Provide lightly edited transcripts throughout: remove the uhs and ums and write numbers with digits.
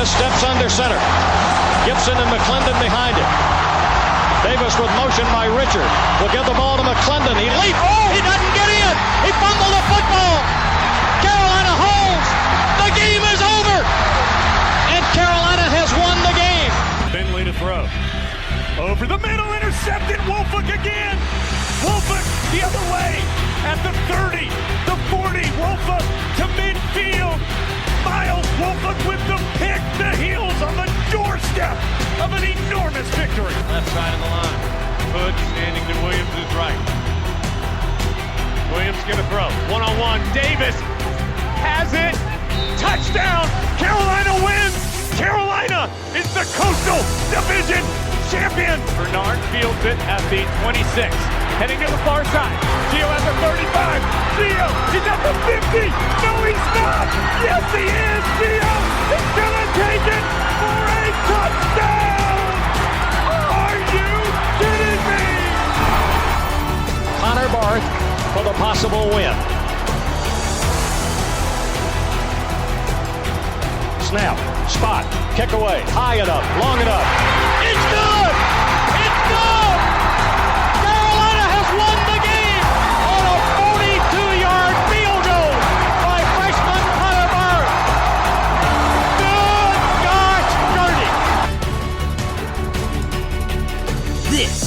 Davis steps under center. Gibson and McClendon behind him. Davis with motion by Richard. Will give the ball to McClendon. He leaps. Oh, he doesn't get in. He fumbled the football. Carolina holds. The game is over. And Carolina has won the game. Finley to throw. Over the middle, intercepted. Wolford again. Wolford the other way at the 30, the 40. Wolford to midfield. Miles Wolford with the pick. The heels on the doorstep of an enormous victory. Left side of the line. Hood standing to Williams' right. Williams going to throw. One-on-one. Davis has it. Touchdown. Carolina wins. Carolina is the Coastal Division champion. Bernard fields it at the 26. Heading to the far side. Gio at the 35. Gio, he's at the 50. No, he's not. Yes, he is. Gio is going to take it for a touchdown. Are you kidding me? Connor Barth for the possible win. Snap, spot, kick away, high enough, long enough. It's good! It's good! Carolina has won the game on a 42-yard field goal by freshman Connor Barth. Good gosh, dirty. This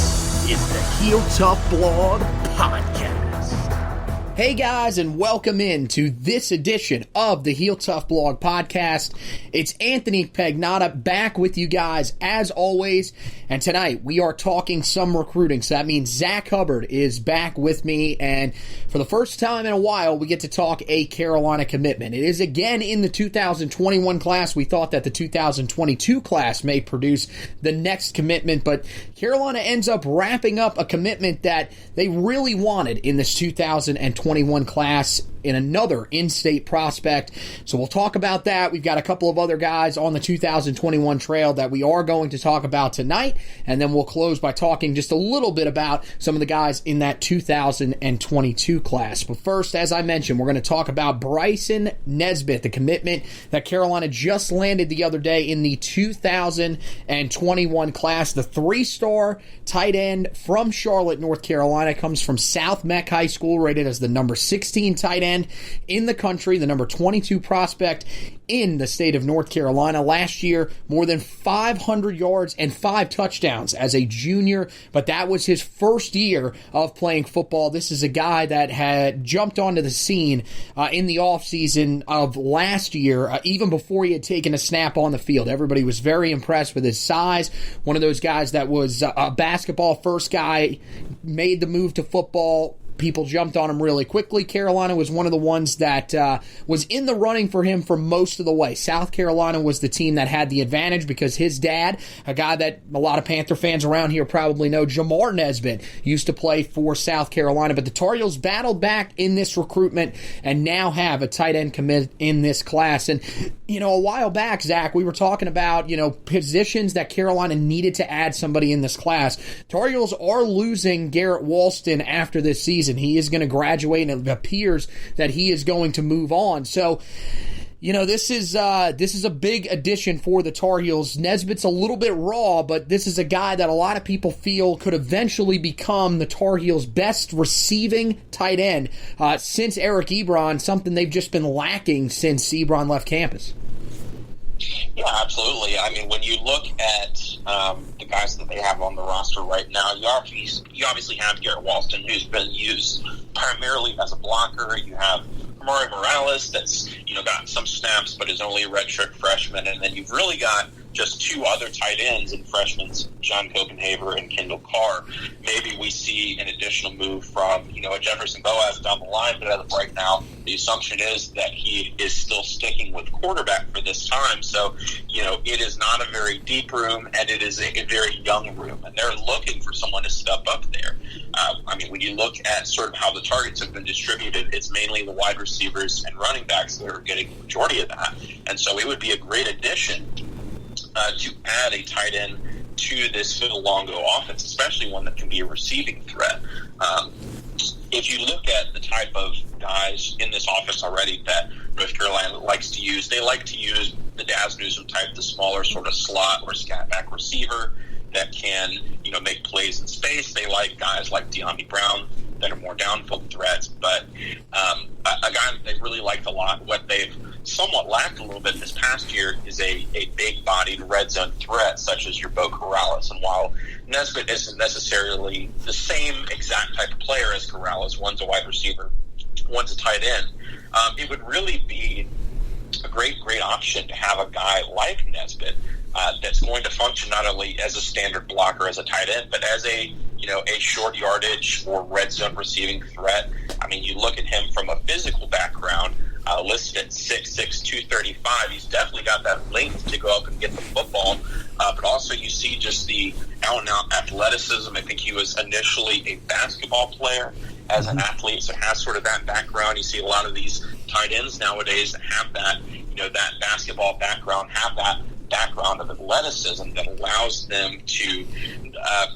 is the Heel Tough Blog Podcast. Hey guys, and welcome in to this edition of the Heel Tough Blog Podcast. It's Anthony Pagnotta back with you guys as always, and tonight we are talking some recruiting. So that means Zack Hubbard is back with me, and for the first time in a while, we get to talk a Carolina commitment. It is again in the 2021 class. We thought that the 2022 class may produce the next commitment, but Carolina ends up wrapping up a commitment that they really wanted in this 2021 class in another in-state prospect. So we'll talk about that. We've got a couple of other guys on the 2021 trail that we are going to talk about tonight, and then we'll close by talking just a little bit about some of the guys in that 2022 class. But first, as I mentioned, we're going to talk about Bryson Nesbit, the commitment that Carolina just landed the other day in the 2021 class. The three-star tight end from Charlotte, North Carolina, comes from South Meck High School, rated as the number 16 tight end in the country, the number 22 prospect in the state of North Carolina. Last year, more than 500 yards and 5 touchdowns as a junior, but that was his first year of playing football. This is a guy that had jumped onto the scene in the offseason of last year, even before he had taken a snap on the field. Everybody was very impressed with his size. One of those guys that was a basketball first guy, made the move to football. People jumped on him really quickly. Carolina was one of the ones that was in the running for him for most of the way. South Carolina was the team that had the advantage because his dad, a guy that a lot of Panther fans around here probably know, Jamar Nesbit, used to play for South Carolina. But the Tar Heels battled back in this recruitment and now have a tight end commit in this class. And, you know, a while back, Zach, we were talking about, positions that Carolina needed to add somebody in this class. Tar Heels are losing Garrett Walston after this season. He is going to graduate, and it appears that he is going to move on. So, this is a big addition for the Tar Heels. Nesbit's a little bit raw, but this is a guy that a lot of people feel could eventually become the Tar Heels' best receiving tight end since Eric Ebron, something they've just been lacking since Ebron left campus. Yeah, absolutely. I mean, when you look at the guys that they have on the roster right now, you obviously have Garrett Walston, who's been used primarily as a blocker. You have Amari Morales, that's got some snaps, but is only a redshirt freshman, and then you've really got just 2 other tight ends in freshmen, John Copenhaver and Kendall Carr. Maybe we see an additional move from, a Jefferson Boaz down the line, but as of right now, the assumption is that he is still sticking with quarterback for this time. So, it is not a very deep room, and it is a very young room, and they're looking for someone to step up there. When you look at sort of how the targets have been distributed, it's mainly the wide receivers and running backs that are getting the majority of that. And so it would be a great addition to add a tight end to this Phil Longo offense, especially one that can be a receiving threat. If you look at the type of guys in this offense already that North Carolina likes to use, they like to use the Daz Newsome type, the smaller sort of slot or scat back receiver that can, make plays in space. They like guys like De'Ami Brown that are more downfield threats, but a guy that they really liked a lot. What they've somewhat lacked a little bit this past year is a big-bodied red zone threat, such as your Bo Corrales. And while Nesbit isn't necessarily the same exact type of player as Corrales, one's a wide receiver, one's a tight end, it would really be a great option to have a guy like Nesbit that's going to function not only as a standard blocker as a tight end, but as a short yardage or red zone receiving threat. I mean, you look at him from a physical background, listed at 6'6", 235. He's definitely got that length to go up and get the football, but also you see just the out-and-out athleticism. I think he was initially a basketball player as an athlete, so has sort of that background. You see a lot of these tight ends nowadays that have that, that basketball background, have that background of athleticism that allows them to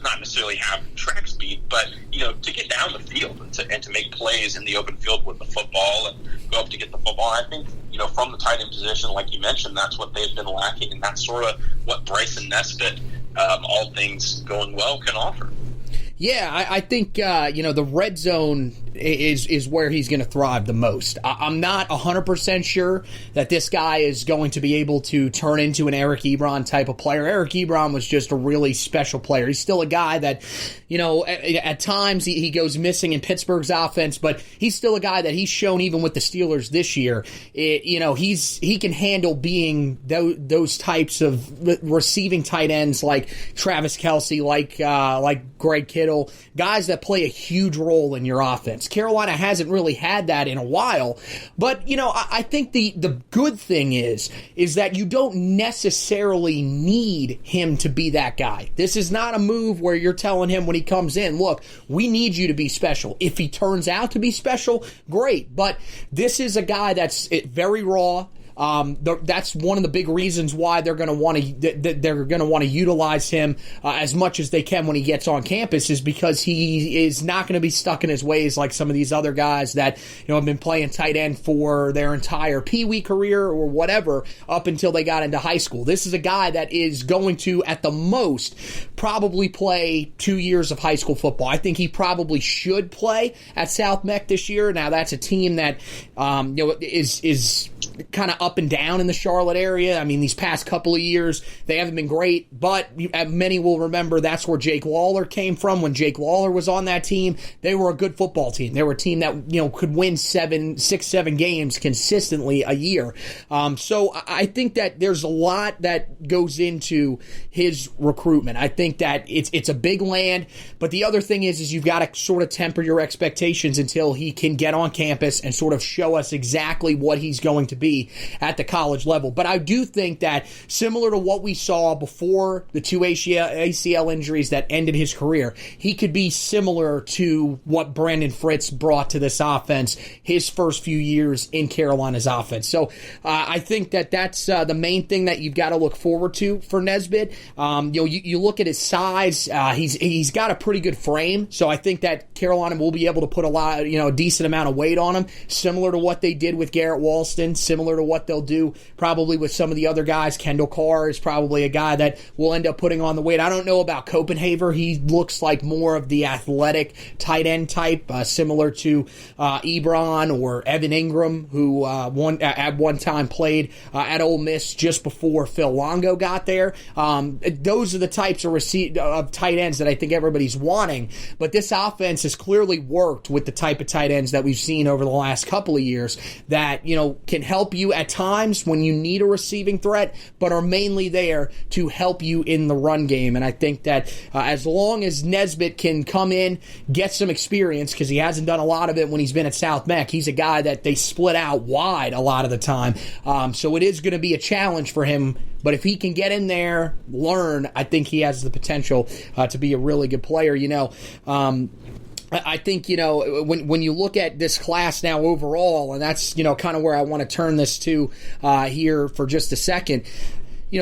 not necessarily have track speed, but to get down the field and to make plays in the open field with the football and go up to get the football. And I think from the tight end position, like you mentioned, that's what they've been lacking, and that's sort of what Bryson Nesbit, all things going well, can offer. Yeah, I think the red zone is where he's going to thrive the most. I'm not 100% sure that this guy is going to be able to turn into an Eric Ebron type of player. Eric Ebron was just a really special player. He's still a guy that, at times he goes missing in Pittsburgh's offense, but he's still a guy that he's shown even with the Steelers this year. He can handle being those types of receiving tight ends like Travis Kelce, like Greg Kittle, guys that play a huge role in your offense. Carolina hasn't really had that in a while, but I think the good thing is that you don't necessarily need him to be that guy. This is not a move where you're telling him when he comes in, look, we need you to be special. If he turns out to be special, great, but this is a guy that's very raw. That's one of the big reasons why they're going to want to utilize him as much as they can when he gets on campus, is because he is not going to be stuck in his ways like some of these other guys that have been playing tight end for their entire Pee-wee career or whatever up until they got into high school. This is a guy that is going to, at the most, probably play 2 years of high school football. I think he probably should play at South Mech this year. Now that's a team that is kind of up and down in the Charlotte area. I mean, these past couple of years, they haven't been great, but many will remember that's where Jake Lawler came from. When Jake Lawler was on that team, they were a good football team. They were a team that, could win 6-7 games consistently a year. So I think that there's a lot that goes into his recruitment. I think that it's a big land, but the other thing is you've got to sort of temper your expectations until he can get on campus and sort of show us exactly what he's going to be at the college level. But I do think that, similar to what we saw before the two ACL injuries that ended his career, he could be similar to what Brandon Fritz brought to this offense his first few years in Carolina's offense. So I think that that's the main thing that you've got to look forward to for Nesbit. You look at his size, he's got a pretty good frame, so I think that Carolina will be able to put a decent amount of weight on him, similar to what they did with Garrett Walston, similar to what they'll do probably with some of the other guys. Kendall Carr is probably a guy that will end up putting on the weight. I don't know about Copenhaver. He looks like more of the athletic tight end type, similar to Ebron or Evan Ingram, who at one time played at Ole Miss just before Phil Longo got there. Those are the types of tight ends that I think everybody's wanting, but this offense has clearly worked with the type of tight ends that we've seen over the last couple of years that can help you at times when you need a receiving threat, but are mainly there to help you in the run game. And I think that as long as Nesbit can come in, get some experience, because he hasn't done a lot of it when he's been at South Mech. He's a guy that they split out wide a lot of the time. So it is going to be a challenge for him. But if he can get in there, learn, I think he has the potential to be a really good player. I think, when you look at this class now overall, and that's, kind of where I want to turn this to here for just a second,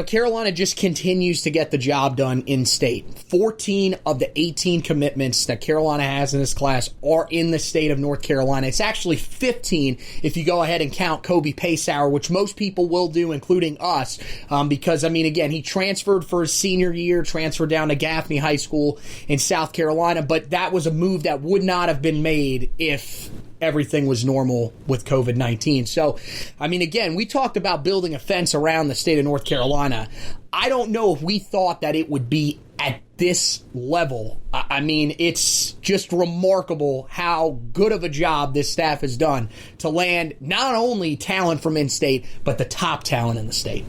Carolina just continues to get the job done in state. 14 of the 18 commitments that Carolina has in this class are in the state of North Carolina. It's actually 15 if you go ahead and count Kobe Paysauer, which most people will do, including us, because, again, he transferred for his senior year, transferred down to Gaffney High School in South Carolina, but that was a move that would not have been made if everything was normal with COVID-19. So, again, we talked about building a fence around the state of North Carolina. I don't know if we thought that it would be at this level. It's just remarkable how good of a job this staff has done to land not only talent from in-state, but the top talent in the state.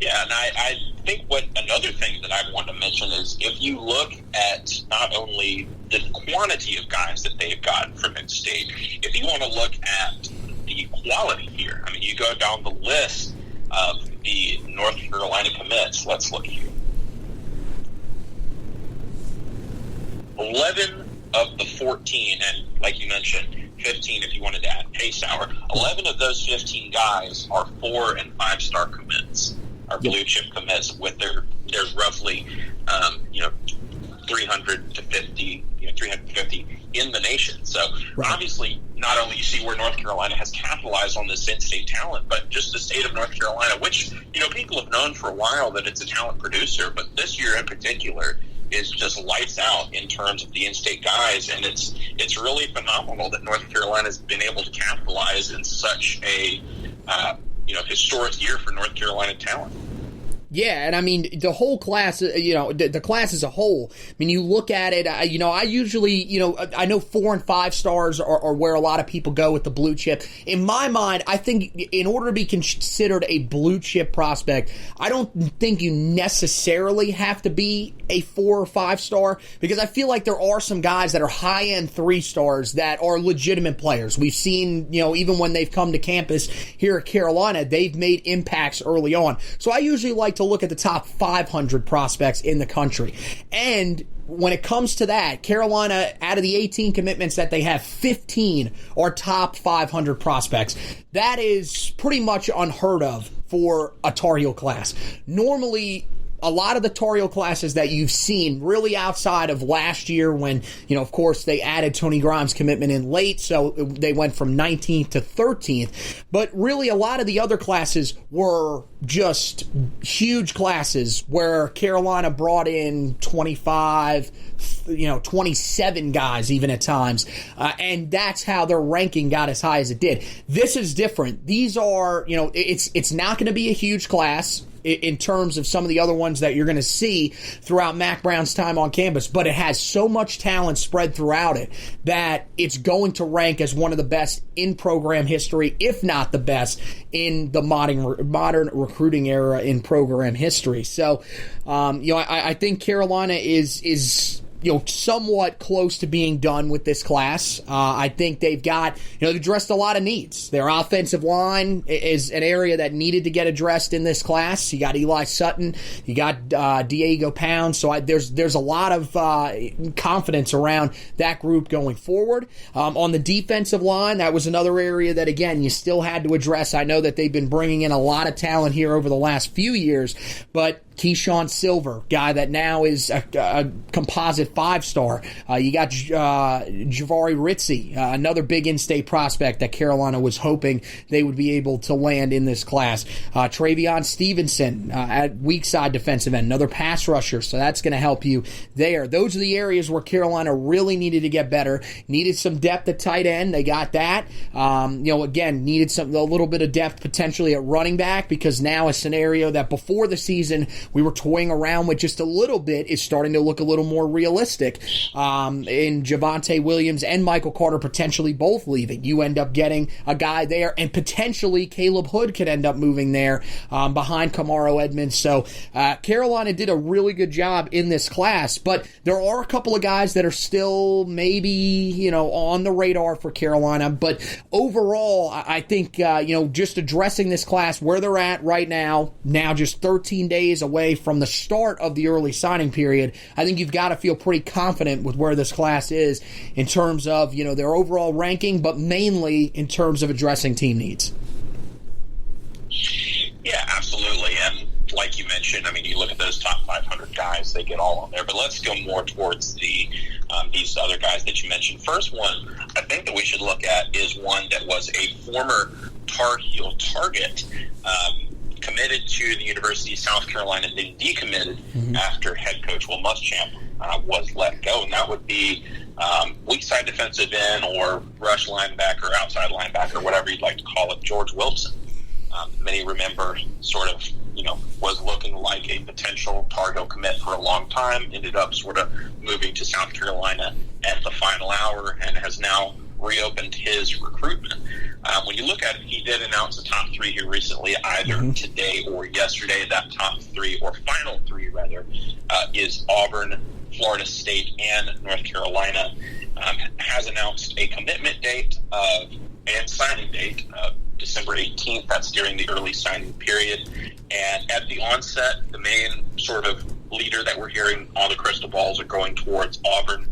Yeah, and I think another thing that I want to mention is if you look at not only the quantity of guys that they've gotten from in-state, if you want to look at the quality here, you go down the list of the North Carolina commits. Let's look here. 11 of the 14, and like you mentioned, 15 if you wanted to add Paysauer, 11 of those 15 guys are 4- and 5-star commits. Our blue chip commits with there's roughly 350 in the nation. So obviously, not only you see where North Carolina has capitalized on this in-state talent, but just the state of North Carolina, which people have known for a while that it's a talent producer, but this year in particular is just lights out in terms of the in-state guys, and it's really phenomenal that North Carolina's been able to capitalize in such a historic year for North Carolina talent. Yeah, and the whole class, the class as a whole, you look at it, I usually, I know 4 and 5 stars are where a lot of people go with the blue chip. In my mind, I think in order to be considered a blue chip prospect, I don't think you necessarily have to be a 4 or 5 star, because I feel like there are some guys that are high-end 3 stars that are legitimate players. We've seen, even when they've come to campus here at Carolina, they've made impacts early on. So I usually like to look at the top 500 prospects in the country. And when it comes to that, Carolina, out of the 18 commitments that they have, 15 are top 500 prospects. That is pretty much unheard of for a Tar Heel class. Normally, a lot of the Tar Heel classes that you've seen really outside of last year when, of course, they added Tony Grimes' commitment in late, so they went from 19th to 13th. But really, a lot of the other classes were just huge classes where Carolina brought in 25, 27 guys even at times. And that's how their ranking got as high as it did. This is different. These are, it's not going to be a huge class in terms of some of the other ones that you're going to see throughout Mack Brown's time on campus, but it has so much talent spread throughout it that it's going to rank as one of the best in program history, if not the best in the modern recruiting era in program history. So, I think Carolina is somewhat close to being done with this class. I think they've got, they've addressed a lot of needs. Their offensive line is an area that needed to get addressed in this class. You got Eli Sutton, you got Diego Pound, so there's a lot of confidence around that group going forward. On the defensive line, that was another area that, again, you still had to address. I know that they've been bringing in a lot of talent here over the last few years, but Keyshawn Silver, guy that now is a composite 5-star. You got Javari Ritzy, another big in-state prospect that Carolina was hoping they would be able to land in this class. Travion Stevenson at weak side defensive end, another pass rusher, so that's going to help you there. Those are the areas where Carolina really needed to get better. Needed some depth at tight end. They got that. Again, needed a little bit of depth potentially at running back, because now a scenario that before the season we were toying around with just a little bit is starting to look a little more realistic. In Javonte Williams and Michael Carter potentially both leaving, you end up getting a guy there, and potentially Caleb Hood could end up moving there behind Kamaro Edmonds. So Carolina did a really good job in this class, but there are a couple of guys that are still maybe on the radar for Carolina. But overall, I think just addressing this class where they're at right now just 13 days away from the start of the early signing period, I think you've got to feel pretty confident with where this class is in terms of their overall ranking, but mainly in terms of addressing team needs. Yeah, absolutely. And like you mentioned, I mean, you look at those top 500 guys, they get all on there. But let's go more towards these other guys that you mentioned. First one I think that we should look at is one that was a former Tar Heel target, committed to the University of South Carolina, and then decommitted after head coach Will Muschamp was let go. And that would be weak side defensive end or rush linebacker, outside linebacker, whatever you'd like to call it, George Wilson. Many remember sort of, was looking like a potential Tar Heel commit for a long time, ended up sort of moving to South Carolina at the final hour and has now reopened his recruitment. When you look at it, he did announce the top three here recently, either today or yesterday. That top three, or final three rather, is Auburn, Florida State, and North Carolina. Has announced a commitment date and signing date of December 18th. That's during the early signing period. And at the onset, the main sort of leader that we're hearing, all the crystal balls are going towards Auburn.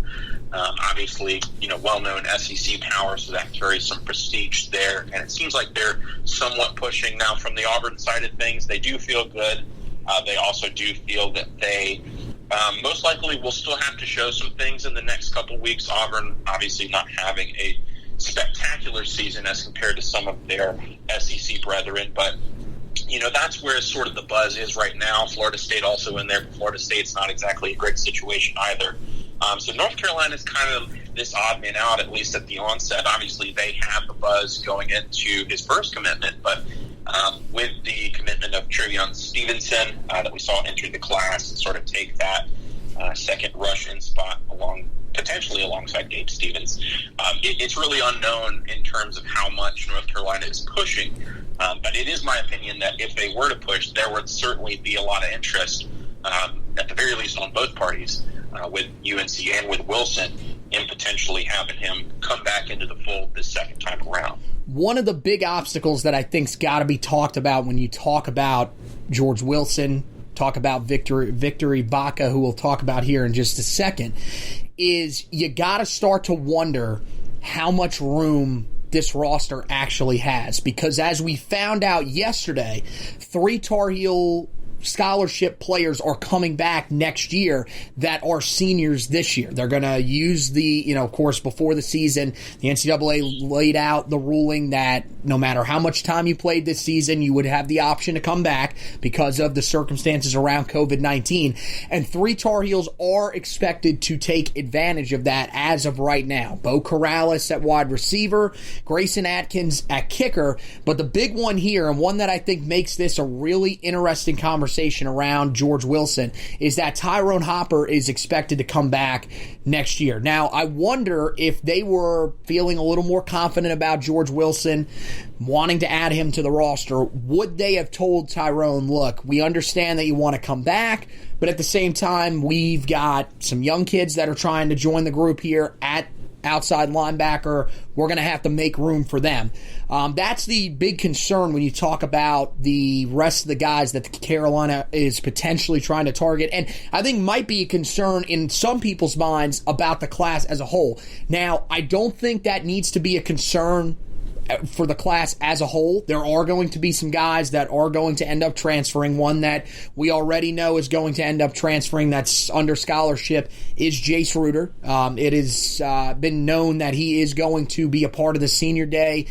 Obviously, well-known SEC power, so that carries some prestige there. And it seems like they're somewhat pushing now from the Auburn side of things. They do feel good. They also do feel that they most likely will still have to show some things in the next couple weeks. Auburn obviously not having a spectacular season as compared to some of their SEC brethren, but that's where sort of the buzz is right now. Florida State also in there. Florida State's not exactly a great situation either. So North Carolina is kind of this odd man out, at least at the onset. Obviously, they have the buzz going into his first commitment, but with the commitment of Trevion Stevenson that we saw enter the class and sort of take that second rush-in spot potentially alongside Gabe Stevens, it's really unknown in terms of how much North Carolina is pushing. But it is my opinion that if they were to push, there would certainly be a lot of interest, at the very least on both parties, with UNC and with Wilson, in potentially having him come back into the fold this second time around. One of the big obstacles that I think's got to be talked about when you talk about George Wilson, talk about Victory Vaca, who we'll talk about here in just a second, is you got to start to wonder how much room this roster actually has. Because as we found out yesterday, 3 Tar Heel scholarship players are coming back next year that are seniors this year. They're going to use the, of course, before the season, the NCAA laid out the ruling that no matter how much time you played this season, you would have the option to come back because of the circumstances around COVID-19. And 3 Tar Heels are expected to take advantage of that as of right now. Bo Corrales at wide receiver, Grayson Atkins at kicker. But the big one here, and one that I think makes this a really interesting conversation around George Wilson, is that Tyrone Hopper is expected to come back next year. Now, I wonder if they were feeling a little more confident about George Wilson, wanting to add him to the roster, would they have told Tyrone, look, we understand that you want to come back, but at the same time, we've got some young kids that are trying to join the group here at outside linebacker. We're going to have to make room for them. That's the big concern when you talk about the rest of the guys that Carolina is potentially trying to target, and I think might be a concern in some people's minds about the class as a whole. Now, I don't think that needs to be a concern for the class as a whole. There are going to be some guys that are going to end up transferring. One that we already know is going to end up transferring that's under scholarship is Jace Ruder. It has been known that he is going to be a part of the Senior Day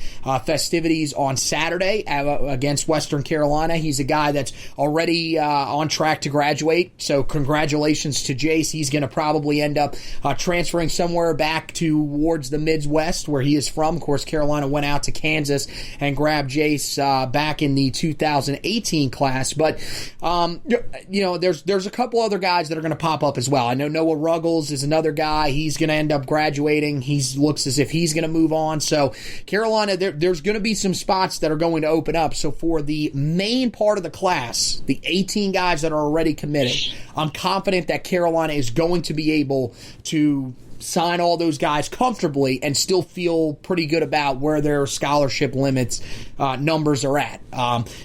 festivities on Saturday against Western Carolina. He's a guy that's already on track to graduate, so congratulations to Jace. He's going to probably end up transferring somewhere back towards the Midwest where he is from. Of course, Carolina went out to Kansas and grabbed Jace back in the 2018 class. But, there's a couple other guys that are going to pop up as well. I know Noah Ruggles is another guy. He's going to end up graduating. He looks as if he's going to move on. So Carolina, there's going to be some spots that are going to open up. So for the main part of the class, the 18 guys that are already committed, I'm confident that Carolina is going to be able to sign all those guys comfortably and still feel pretty good about where their scholarship limits numbers are at.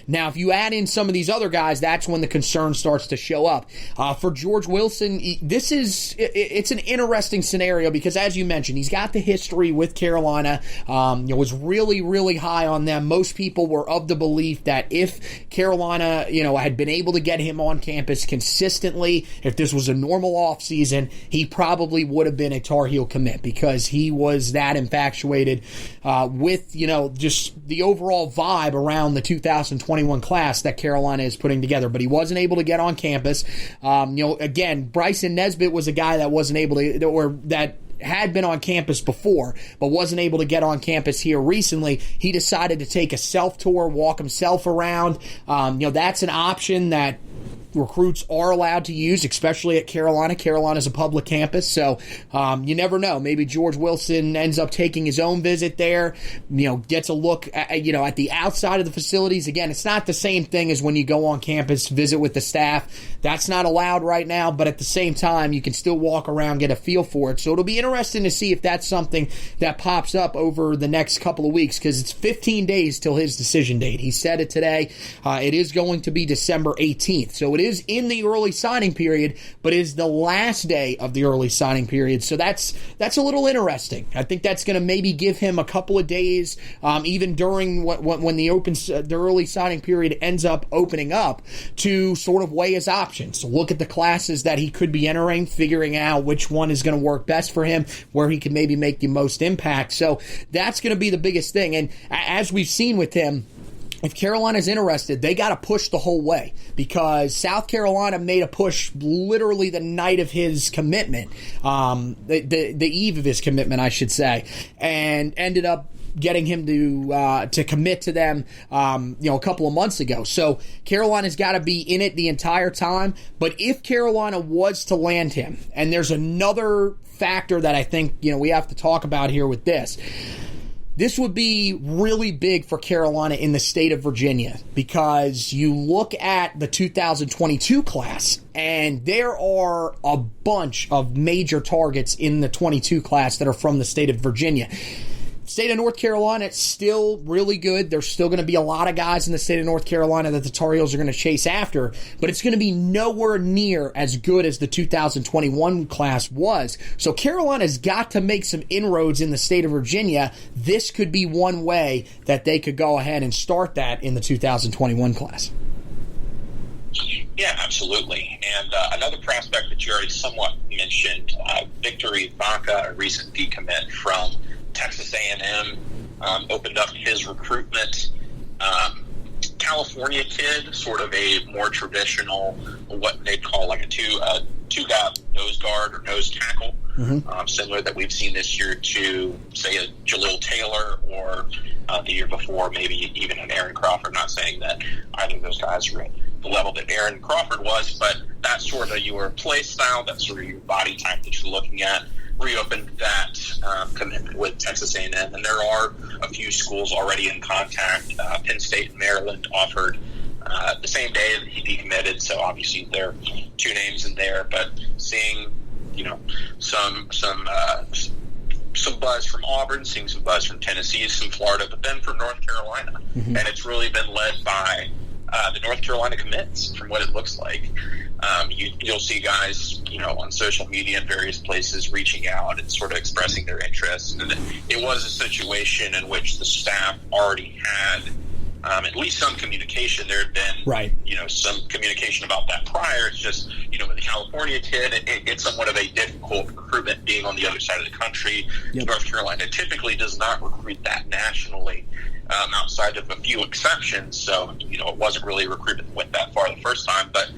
Now, if you add in some of these other guys, that's when the concern starts to show up. For George Wilson, it's an interesting scenario because, as you mentioned, he's got the history with Carolina. Was really, really high on them. Most people were of the belief that if Carolina, had been able to get him on campus consistently, if this was a normal offseason, he probably would have been a Tar Heel commit because he was that infatuated with, just the overall vibe around the 2021 class that Carolina is putting together. But he wasn't able to get on campus. Again, Bryson Nesbit was a guy that wasn't able to, or that had been on campus before, but wasn't able to get on campus here recently. He decided to take a self-tour, walk himself around. That's an option that recruits are allowed to use, especially at Carolina. Carolina's a public campus, so you never know. Maybe George Wilson ends up taking his own visit there, gets a look at the outside of the facilities. Again, it's not the same thing as when you go on campus, visit with the staff. That's not allowed right now, but at the same time, you can still walk around, get a feel for it. So it'll be interesting to see if that's something that pops up over the next couple of weeks, because it's 15 days till his decision date. He said it today. It is going to be December 18th. So it is in the early signing period, but it is the last day of the early signing period. So that's a little interesting. I think that's going to maybe give him a couple of days, even during when the early signing period ends up opening up, to sort of weigh his options. So look at the classes that he could be entering, figuring out which one is going to work best for him, where he can maybe make the most impact. So that's going to be the biggest thing. And as we've seen with him, if Carolina's interested, they got to push the whole way, because South Carolina made a push literally the night of his commitment, the eve of his commitment, I should say, and ended up getting him to commit to them, a couple of months ago. So Carolina's got to be in it the entire time. But if Carolina was to land him, and there's another factor that I think we have to talk about here with this. This would be really big for Carolina in the state of Virginia, because you look at the 2022 class, and there are a bunch of major targets in the 22 class that are from the state of Virginia. State of North Carolina, it's still really good. There's still going to be a lot of guys in the state of North Carolina that the Tar Heels are going to chase after, but it's going to be nowhere near as good as the 2021 class was. So Carolina's got to make some inroads in the state of Virginia. This could be one way that they could go ahead and start that in the 2021 class. Yeah, absolutely. And another prospect that you already somewhat mentioned, Victory Vaca, a recent decommit from Texas A&M, opened up his recruitment. California kid, sort of a more traditional, what they'd call like a two-guy nose guard or nose tackle, similar that we've seen this year to, say, a Jalil Taylor, or the year before, maybe even an Aaron Crawford. Not saying that either of those guys are at the level that Aaron Crawford was, but that's sort of your play style, that's sort of your body type that you're looking at. Reopened that commitment with Texas A&M, and there are a few schools already in contact. Penn State and Maryland offered the same day that he decommitted, so obviously there are two names in there. But seeing, some buzz from Auburn, seeing some buzz from Tennessee, some Florida, but then from North Carolina, and it's really been led by the North Carolina commits, from what it looks like. You'll see guys, on social media and various places reaching out and sort of expressing their interest. And it was a situation in which the staff already had at least some communication. There had been, some communication about that prior. It's just, with the California kid, it's somewhat of a difficult recruitment being on the other side of the country. Yep. North Carolina typically does not recruit that nationally. Outside of a few exceptions, so it wasn't really a recruitment that went that far the first time, but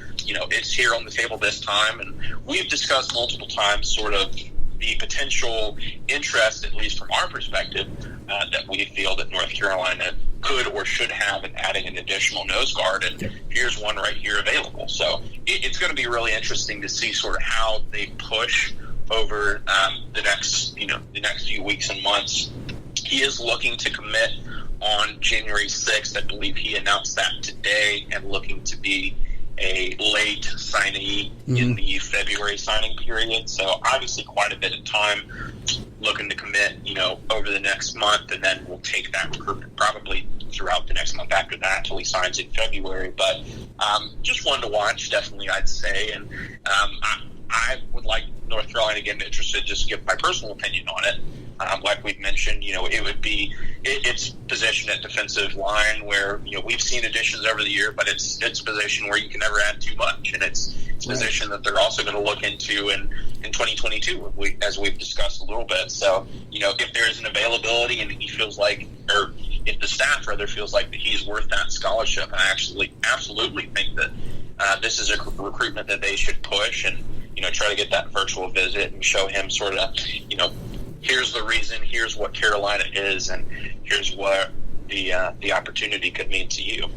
it's here on the table this time, and we've discussed multiple times sort of the potential interest, at least from our perspective, that we feel that North Carolina could or should have in adding an additional nose guard, and here's one right here available. So it's going to be really interesting to see sort of how they push over the next few weeks and months. He is looking to commit on January 6th. I believe he announced that today, and looking to be a late signee in the February signing period. So obviously quite a bit of time looking to commit, over the next month, and then we'll take that recruitment probably throughout the next month after that until he signs in February. But just one to watch, definitely, I'd say. And I would like North Carolina to get interested, just to give my personal opinion on it. Like we've mentioned, it would be its position at defensive line where, we've seen additions over the year, but it's a position where you can never add too much. And it's a position that they're also going to look into in 2022, as we've discussed a little bit. So, if there's an availability and he feels like, or if the staff rather feels like that he's worth that scholarship, I actually absolutely think that this is a recruitment that they should push and, try to get that virtual visit and show him sort of, here's the reason, here's what Carolina is, and here's what the opportunity could mean to you.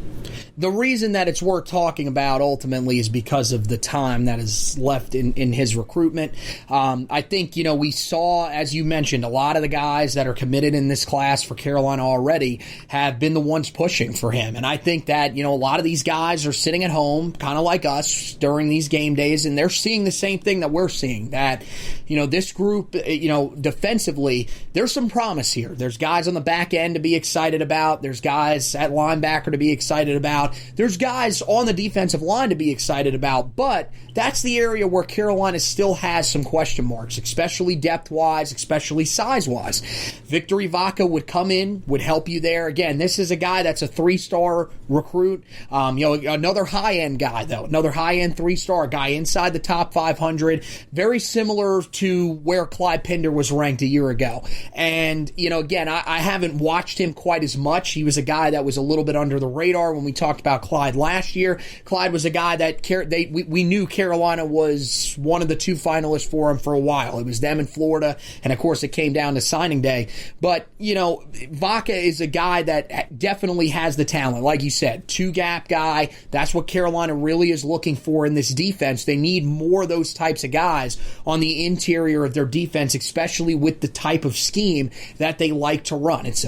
The reason that it's worth talking about ultimately is because of the time that is left in his recruitment. I think, we saw, as you mentioned, a lot of the guys that are committed in this class for Carolina already have been the ones pushing for him. And I think that, a lot of these guys are sitting at home, kind of like us during these game days, and they're seeing the same thing that we're seeing, that, this group, defensively, there's some promise here. There's guys on the back end to be excited about. There's guys at linebacker to be excited about. There's guys on the defensive line to be excited about, but that's the area where Carolina still has some question marks, especially depth-wise, especially size-wise. Victory Vaca would come in, would help you there. Again, this is a guy that's a 3-star recruit. Another high-end guy, though. Another high-end 3-star guy inside the top 500. Very similar to where Clyde Pender was ranked a year ago. And, again, I haven't watched him quite as much. He was a guy that was a little bit under the radar when we talked about Clyde last year. Clyde was a guy that we knew Carolina was one of the 2 finalists for him for a while. It was them in Florida, and of course it came down to signing day. But, Vaca is a guy that definitely has the talent. Like you said, 2-gap guy. That's what Carolina really is looking for in this defense. They need more of those types of guys on the interior of their defense, especially with the type of scheme that they like to run. It's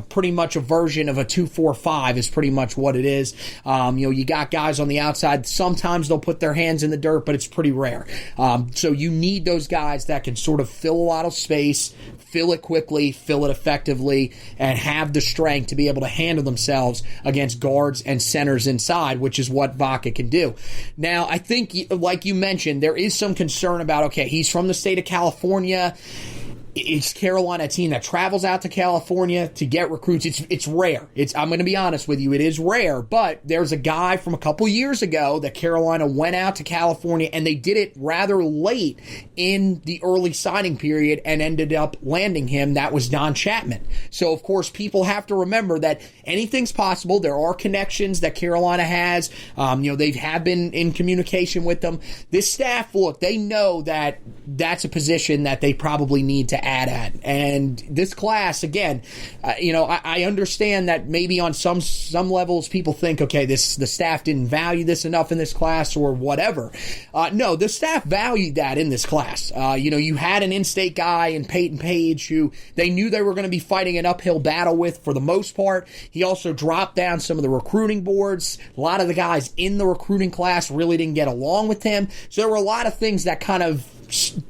pretty much a version of a 2-4-5 is pretty much what it is. You got guys on the outside. Sometimes they'll put their hands in the dirt, but it's pretty rare. So you need those guys that can sort of fill a lot of space, fill it quickly, fill it effectively, and have the strength to be able to handle themselves against guards and centers inside, which is what Vaca can do. Now, I think, like you mentioned, there is some concern about, okay, he's from the state of California. Is Carolina a team that travels out to California to get recruits? It's rare. I'm going to be honest with you, it is rare. But there's a guy from a couple years ago that Carolina went out to California, and they did it rather late in the early signing period and ended up landing him. That was Don Chapman. So, of course, people have to remember that anything's possible. There are connections that Carolina has. They have been in communication with them. This staff, look, they know that that's a position that they probably need to add at. And this class, again, I understand that maybe on some levels people think, okay, the staff didn't value this enough in this class or whatever. No, the staff valued that in this class. You had an in-state guy in Peyton Page who they knew they were going to be fighting an uphill battle with for the most part. He also dropped down some of the recruiting boards. A lot of the guys in the recruiting class really didn't get along with him. So there were a lot of things that kind of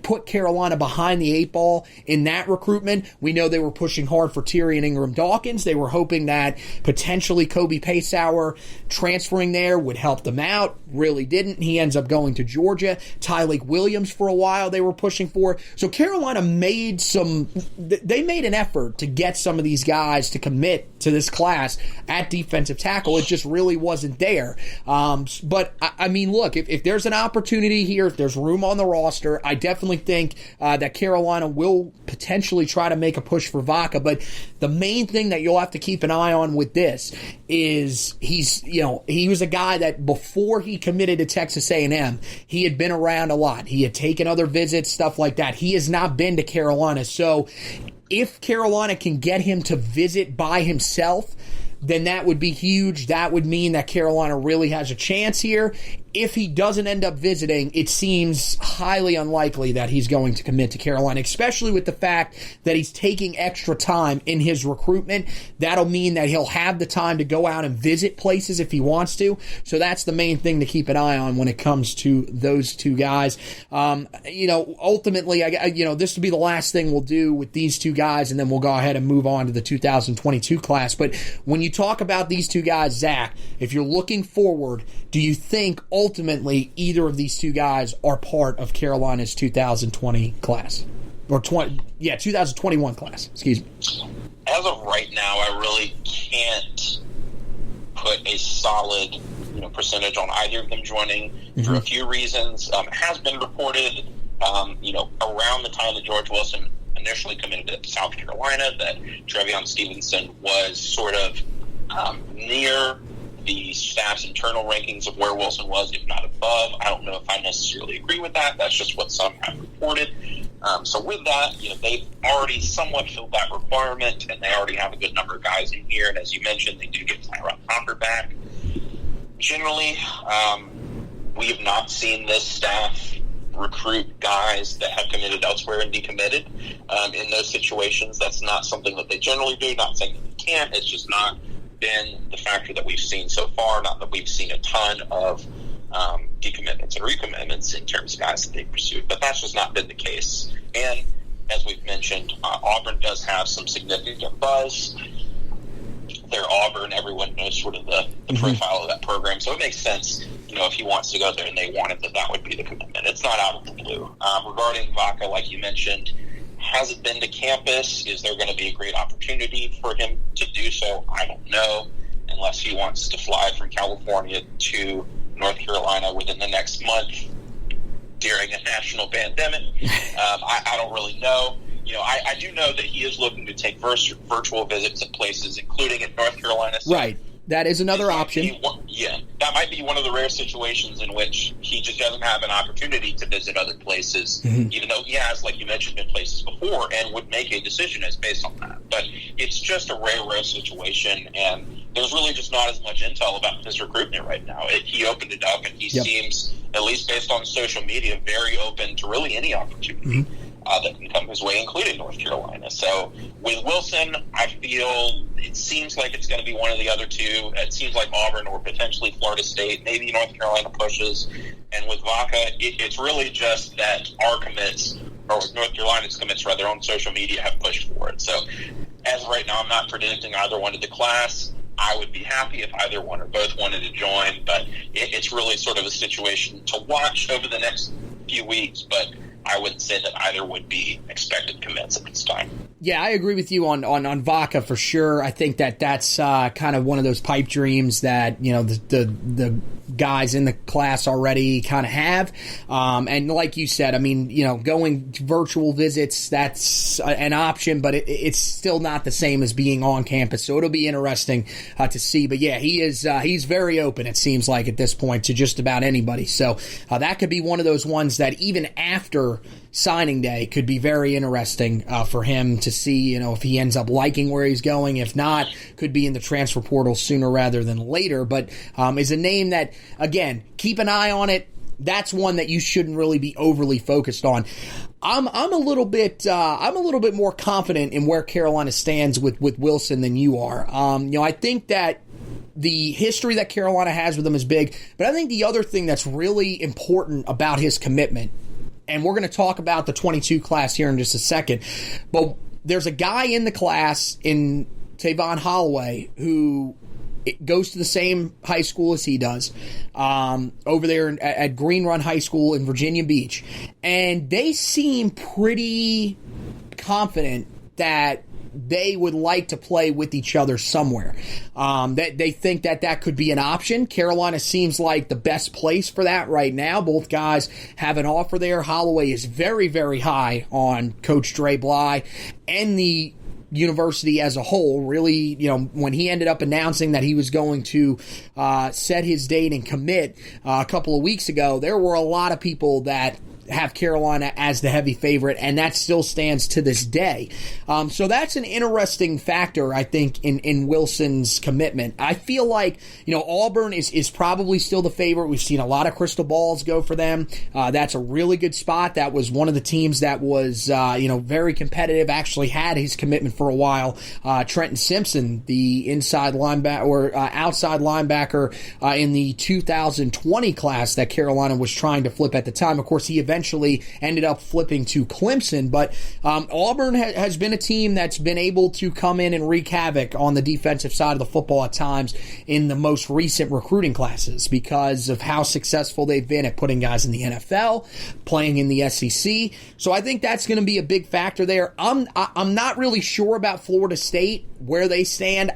put Carolina behind the 8 ball in that recruitment. We know they were pushing hard for Tyrion Ingram-Dawkins. They were hoping that potentially Kobe Paceauer transferring there would help them out. Really didn't. He ends up going to Georgia. Tyleik Williams for a while they were pushing for. So Carolina made an effort to get some of these guys to commit to this class at defensive tackle. It just really wasn't there. But I mean, look, if there's an opportunity here, if there's room on the roster, I definitely think that Carolina will potentially try to make a push for Vaca. But the main thing that you'll have to keep an eye on with this is he was a guy that before he committed to Texas A&M, he had been around a lot. He had taken other visits, stuff like that. He has not been to Carolina. So if Carolina can get him to visit by himself, then that would be huge. That would mean that Carolina really has a chance here. If he doesn't end up visiting, it seems highly unlikely that he's going to commit to Carolina, especially with the fact that he's taking extra time in his recruitment. That'll mean that he'll have the time to go out and visit places if he wants to. So that's the main thing to keep an eye on when it comes to those two guys. Ultimately, this will be the last thing we'll do with these two guys, and then we'll go ahead and move on to the 2022 class. But when you talk about these two guys, Zach, if you're looking forward, do you think ultimately either of these two guys are part of Carolina's 2020 class? Or 2021 class, excuse me. As of right now, I really can't put a solid percentage on either of them joining for a few reasons. It has been reported, around the time that George Wilson initially committed to South Carolina, that Trevion Stevenson was sort of near the staff's internal rankings of where Wilson was, if not above. I don't know if I necessarily agree with that. That's just what some have reported. So with that, they've already somewhat filled that requirement, and they already have a good number of guys in here. And as you mentioned, they do get Tyrod Hopper back. Generally, we have not seen this staff recruit guys that have committed elsewhere and decommitted. In those situations, that's not something that they generally do. Not saying that they can't. It's just not been the factor that we've seen so far. Not that we've seen a ton of decommitments and recommitments in terms of guys that they've pursued, but that's just not been the case. And as we've mentioned, Auburn does have some significant buzz. They're Auburn. Everyone knows sort of the profile of that program, so it makes sense, if he wants to go there and they want it, that would be the commitment. It's not out of the blue. Regarding Vaca, like you mentioned, hasn't been to campus. Is there going to be a great opportunity for him to do so? I don't know, unless he wants to fly from California to North Carolina within the next month during a national pandemic. I don't really know. I do know that he is looking to take virtual visits at places, including in North Carolina. So right. That is another option. That might be one of the rare situations in which he just doesn't have an opportunity to visit other places, even though he has, like you mentioned, been places before and would make a decision as based on that. But it's just a rare situation, and there's really just not as much intel about his recruitment right now. He opened it up, and he seems, at least based on social media, very open to really any opportunity that can come his way, including North Carolina. So with Wilson, I feel it seems like it's going to be one of the other two. It seems like Auburn or potentially Florida State, maybe North Carolina pushes. And with Vaca, it's really just that our commits, or North Carolina's commits rather, on social media have pushed for it. So as of right now, I'm not predicting either one of the class. I would be happy if either one or both wanted to join, but it's really sort of a situation to watch over the next few weeks. But I wouldn't say that either would be expected commits at this time. Yeah, I agree with you on Vaca for sure. I think that's kind of one of those pipe dreams that the guys in the class already kind of have. And like you said, going to virtual visits, that's an option, but it's still not the same as being on campus. So it'll be interesting to see. But yeah, he's very open, it seems like, at this point, to just about anybody. So that could be one of those ones that even after signing day could be very interesting for him to see, if he ends up liking where he's going. If not, could be in the transfer portal sooner rather than later. But is a name that, again, keep an eye on it. That's one that you shouldn't really be overly focused on. I'm a little bit more confident in where Carolina stands with Wilson than you are. I think that the history that Carolina has with him is big, but I think the other thing that's really important about his commitment, and we're going to talk about the 22 class here in just a second, but there's a guy in the class in Tavon Holloway who goes to the same high school as he does, over there at Green Run High School in Virginia Beach, and they seem pretty confident that they would like to play with each other somewhere. That they think that could be an option. Carolina seems like the best place for that right now. Both guys have an offer there. Holloway is very, very high on Coach Dre Bly and the university as a whole. Really, when he ended up announcing that he was going to set his date and commit a couple of weeks ago, there were a lot of people that have Carolina as the heavy favorite, and that still stands to this day. So that's an interesting factor, I think, in Wilson's commitment. I feel like, Auburn is probably still the favorite. We've seen a lot of crystal balls go for them. That's a really good spot. That was one of the teams that was, very competitive, actually had his commitment for a while. Trenton Simpson, the inside linebacker or outside linebacker in the 2020 class that Carolina was trying to flip at the time. Of course, he eventually ended up flipping to Clemson, but Auburn has been a team that's been able to come in and wreak havoc on the defensive side of the football at times in the most recent recruiting classes because of how successful they've been at putting guys in the NFL, playing in the SEC. So I think that's going to be a big factor there. I'm not really sure about Florida State, where they stand.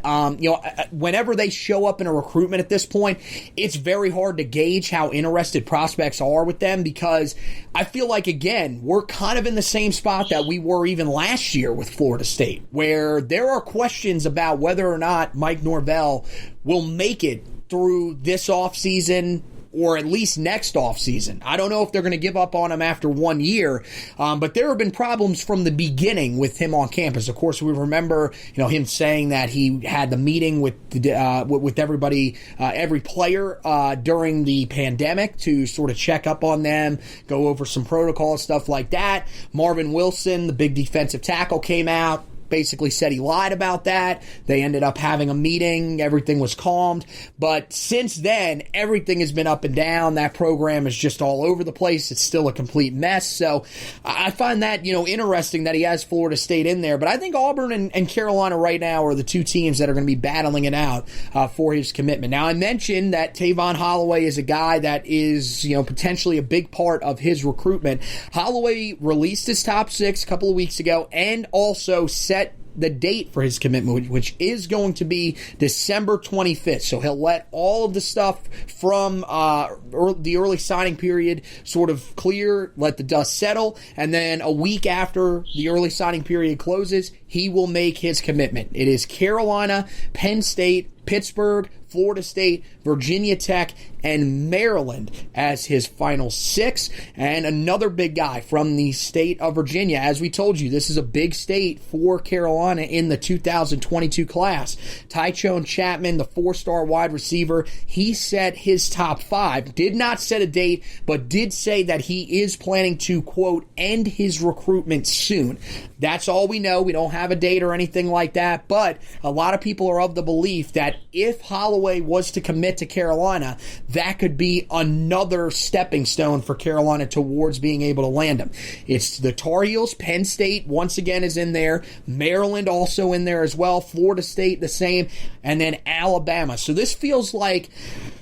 Whenever they show up in a recruitment at this point, it's very hard to gauge how interested prospects are with them because I feel like, again, we're kind of in the same spot that we were even last year with Florida State, where there are questions about whether or not Mike Norvell will make it through this offseason or at least next offseason. I don't know if they're going to give up on him after 1 year, but there have been problems from the beginning with him on campus. Of course, we remember him saying that he had the meeting with everybody, every player during the pandemic to sort of check up on them, go over some protocol stuff like that. Marvin Wilson, the big defensive tackle, came out, basically said he lied about that. They ended up having a meeting. Everything was calmed. But since then, everything has been up and down. That program is just all over the place. It's still a complete mess. So I find that, interesting that he has Florida State in there. But I think Auburn and Carolina right now are the two teams that are going to be battling it out for his commitment. Now, I mentioned that Tavon Holloway is a guy that is, potentially a big part of his recruitment. Holloway released his top 6 a couple of weeks ago and also set the date for his commitment, which is going to be December 25th. So he'll let all of the stuff from the early signing period sort of clear, let the dust settle, and then a week after the early signing period closes, he will make his commitment. It is Carolina, Penn State, Pittsburgh, Florida State, Virginia Tech, and Maryland as his final 6. And another big guy from the state of Virginia. As we told you, this is a big state for Carolina in the 2022 class. Tychone Chapman, the 4-star wide receiver, he set his top 5. Did not set a date, but did say that he is planning to, quote, end his recruitment soon. That's all we know. We don't have a date or anything like that, but a lot of people are of the belief that if Holloway was to commit to Carolina, that could be another stepping stone for Carolina towards being able to land him. It's the Tar Heels. Penn State, once again, is in there. Maryland also in there as well. Florida State, the same. And then Alabama. So this feels like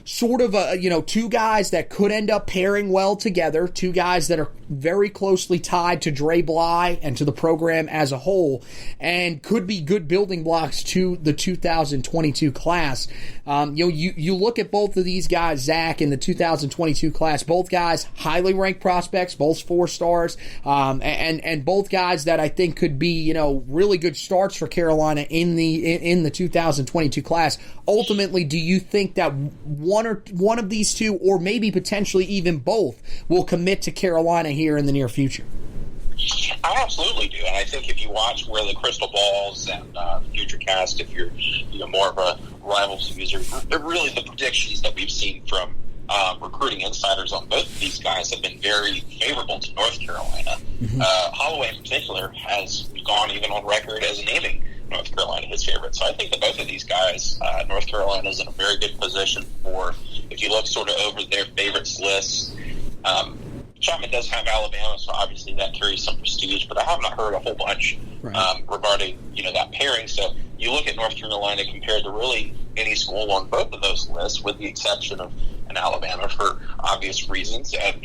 sort of two guys that could end up pairing well together, two guys that are very closely tied to Dre Bly and to the program as a whole, and could be good building blocks to the 2022 class. You look at both of these guys, Zack, in the 2022 class, both guys highly ranked prospects, both 4 stars, and both guys that I think could be, really good starts for Carolina in the 2022 class. Ultimately, do you think that one of these two, or maybe potentially even both, will commit to Carolina here in the near future? I absolutely do, and I think if you watch where the crystal balls and future cast, if you're more of a Rivals user, really the predictions that we've seen from recruiting insiders on both of these guys have been very favorable to North Carolina. Mm-hmm. Holloway in particular has gone even on record as naming North Carolina his favorite. So I think that both of these guys, North Carolina is in a very good position for, if you look sort of over their favorites lists, Chapman does have Alabama, so obviously that carries some prestige, but I have not heard a whole bunch regarding, that pairing. So you look at North Carolina compared to really any school on both of those lists, with the exception of an Alabama for obvious reasons. And,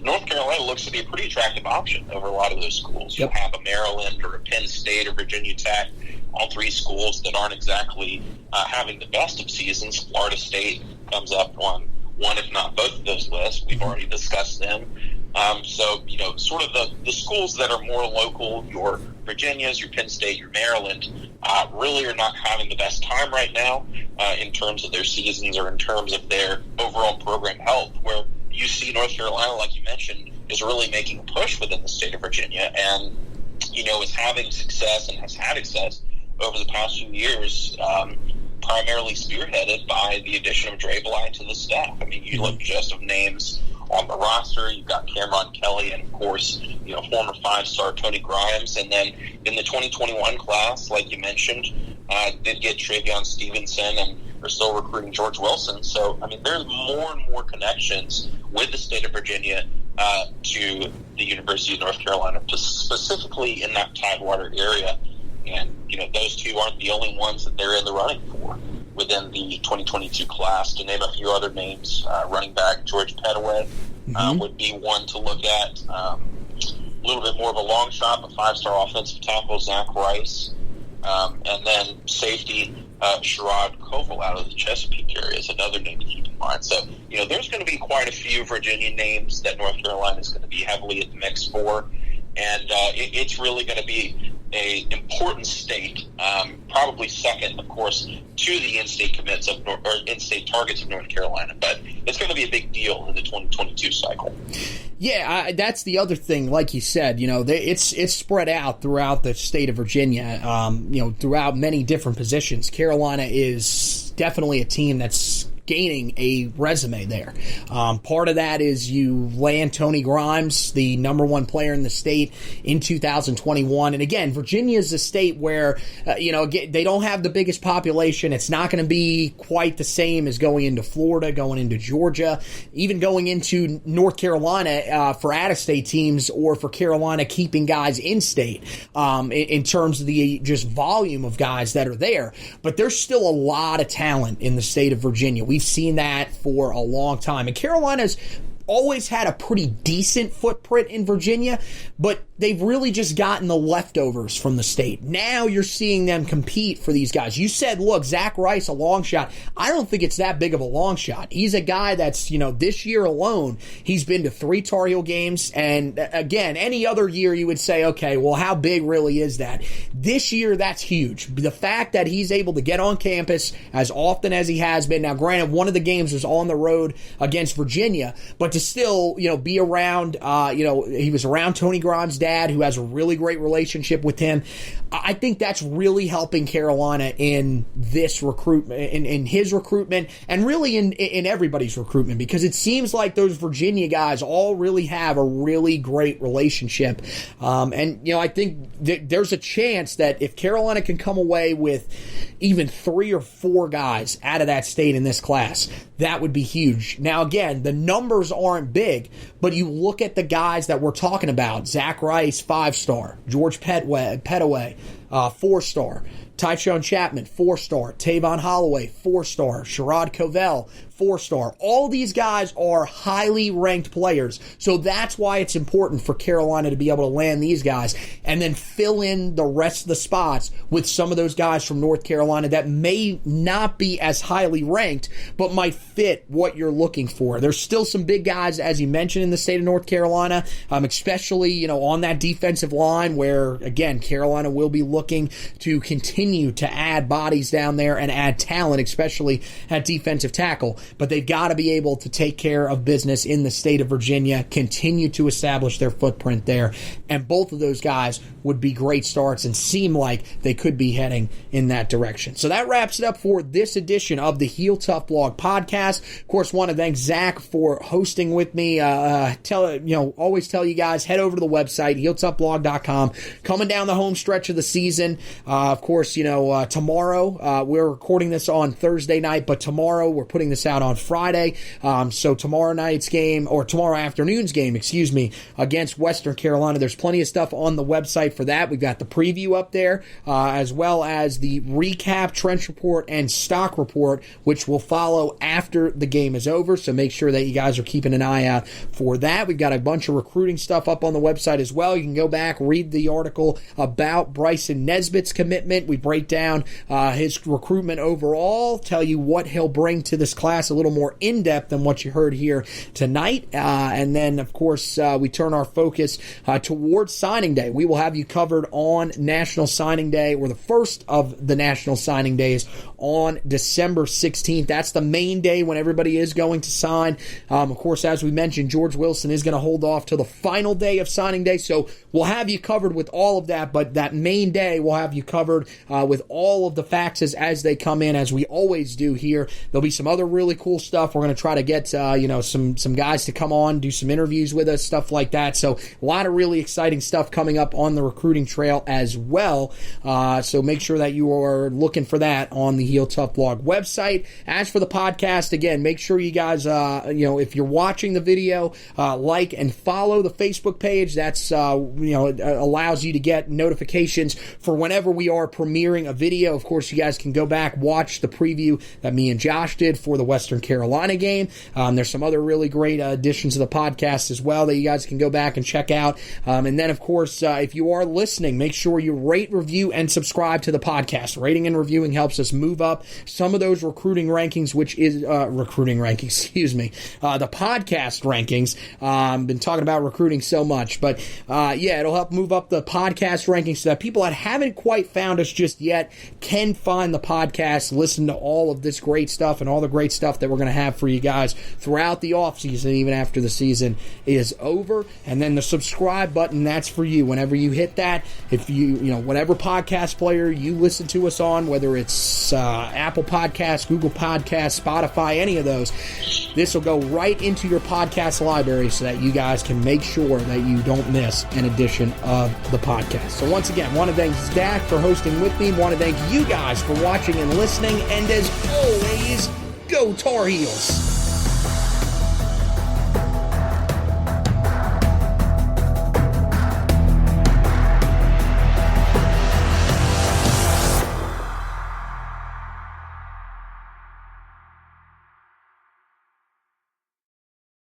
North Carolina looks to be a pretty attractive option over a lot of those schools. Yep. You'll have a Maryland or a Penn State or Virginia Tech, all 3 schools that aren't exactly having the best of seasons. Florida State comes up on one, if not both of those lists. We've already discussed them. So, sort of the schools that are more local, your Virginias, your Penn State, your Maryland, really are not having the best time right now in terms of their seasons or in terms of their overall program health, where you see North Carolina, like you mentioned, is really making a push within the state of Virginia, and is having success and has had success over the past few years, primarily spearheaded by the addition of Dre Bly to the staff. I mean, you look just of names on the roster. You've got Cameron Kelly and, of course, former 5-star Tony Grimes. And then in the 2021 class, like you mentioned, did get Travion Stevenson, and are still recruiting George Wilson. So, I mean, there's more and more connections with the state of Virginia to the University of North Carolina, specifically in that Tidewater area. And, those two aren't the only ones that they're in the running for within the 2022 class. To name a few other names, running back George Petaway would be one to look at. A little bit more of a long shot, a 5-star offensive tackle, Zack Rice. And then safety, Sherrod Koval out of the Chesapeake area is another name to keep in mind. So, there's going to be quite a few Virginia names that North Carolina is going to be heavily in the mix for. And it's really going to be an important state, probably second, of course, to the in-state commits or in-state targets of North Carolina. But it's going to be a big deal in the 2022 cycle. Yeah, that's the other thing. Like you said, it's spread out throughout the state of Virginia. Throughout many different positions. Carolina is definitely a team that's gaining a resume there. Part of that is you land Tony Grimes, the number one player in the state in 2021. And again, Virginia is a state where, they don't have the biggest population. It's not going to be quite the same as going into Florida, going into Georgia, even going into North Carolina for out-of-state teams, or for Carolina keeping guys in-state in terms of the just volume of guys that are there. But there's still a lot of talent in the state of Virginia. We've seen that for a long time. And Carolina's always had a pretty decent footprint in Virginia, but they've really just gotten the leftovers from the state. Now you're seeing them compete for these guys. You said, look, Zack Rice, a long shot. I don't think it's that big of a long shot. He's a guy that's, this year alone, he's been to 3 Tar Heel games. And again, any other year you would say, okay, well, how big really is that? This year, that's huge. The fact that he's able to get on campus as often as he has been. Now, granted, one of the games was on the road against Virginia, but to still, be around, he was around Tony Grimes' dad, who has a really great relationship with him. I think that's really helping Carolina in this recruitment, in his recruitment, and really in everybody's recruitment, because it seems like those Virginia guys all really have a really great relationship. And I think there's a chance that if Carolina can come away with even 3 or 4 guys out of that state in this class, that would be huge. Now, again, the numbers aren't big, but you look at the guys that we're talking about: Zack Rice, 5-star; George Petaway, 4-star; Tyshawn Chapman, 4-star; Tavon Holloway, 4-star; Sherrod Koval, 4-star. All these guys are highly ranked players. So that's why it's important for Carolina to be able to land these guys and then fill in the rest of the spots with some of those guys from North Carolina that may not be as highly ranked, but might fit what you're looking for. There's still some big guys, as you mentioned, in the state of North Carolina, especially, on that defensive line where, again, Carolina will be looking to continue to add bodies down there and add talent, especially at defensive tackle. But they've got to be able to take care of business in the state of Virginia, continue to establish their footprint there. And both of those guys would be great starts and seem like they could be heading in that direction. So that wraps it up for this edition of the Heel Tough Blog podcast. Of course, want to thank Zack for hosting with me. Always tell you guys, head over to the website, heeltoughblog.com. Coming down the home stretch of the season. Of course, tomorrow, we're recording this on Thursday night, but tomorrow we're putting this out on Friday. So tomorrow afternoon's game, against Western Carolina. There's plenty of stuff on the website for that. We've got the preview up there, as well as the recap, trench report, and stock report, which will follow after the game is over. So make sure that you guys are keeping an eye out for that. We've got a bunch of recruiting stuff up on the website as well. You can go back, read the article about Bryson Nesbit's commitment. We break down his recruitment overall, tell you what he'll bring to this class a little more in-depth than what you heard here tonight. And then, of course, we turn our focus towards signing day. We will have you covered on National Signing Day, or the first of the National Signing Days on December 16th. That's the main day when everybody is going to sign. Of course, as we mentioned, George Wilson is going to hold off till the final day of signing day, so we'll have you covered with all of that, but that main day we'll have you covered with all of the faxes as they come in, as we always do here. There'll be some other really cool stuff. We're going to try to get some guys to come on, do some interviews with us, stuff like that. So a lot of really exciting stuff coming up on the recruiting trail as well. So make sure that you are looking for that on the Heel Tough Blog website. As for the podcast, again, make sure you guys, if you're watching the video, like and follow the Facebook page. That's it allows you to get notifications for whenever we are premiering a video. Of course, you guys can go back, watch the preview that me and Josh did for the Western Carolina game. There's some other really great additions to the podcast as well that you guys can go back and check out. And then, of course, if you are listening, make sure you rate, review, and subscribe to the podcast. Rating and reviewing helps us move up some of those recruiting rankings, which is the podcast rankings. Been talking about recruiting so much, but it'll help move up the podcast rankings so that people that haven't quite found us just yet can find the podcast, listen to all of this great stuff and all the great stuff that we're going to have for you guys throughout the offseason, even after the season is over. And then the subscribe button, that's for you. Whenever you hit that, if whatever podcast player you listen to us on, whether it's Apple Podcasts, Google Podcasts, Spotify, any of those, this will go right into your podcast library so that you guys can make sure that you don't miss an edition of the podcast. So once again, want to thank Zack for hosting with me. Want to thank you guys for watching and listening. And as always, go Tar Heels!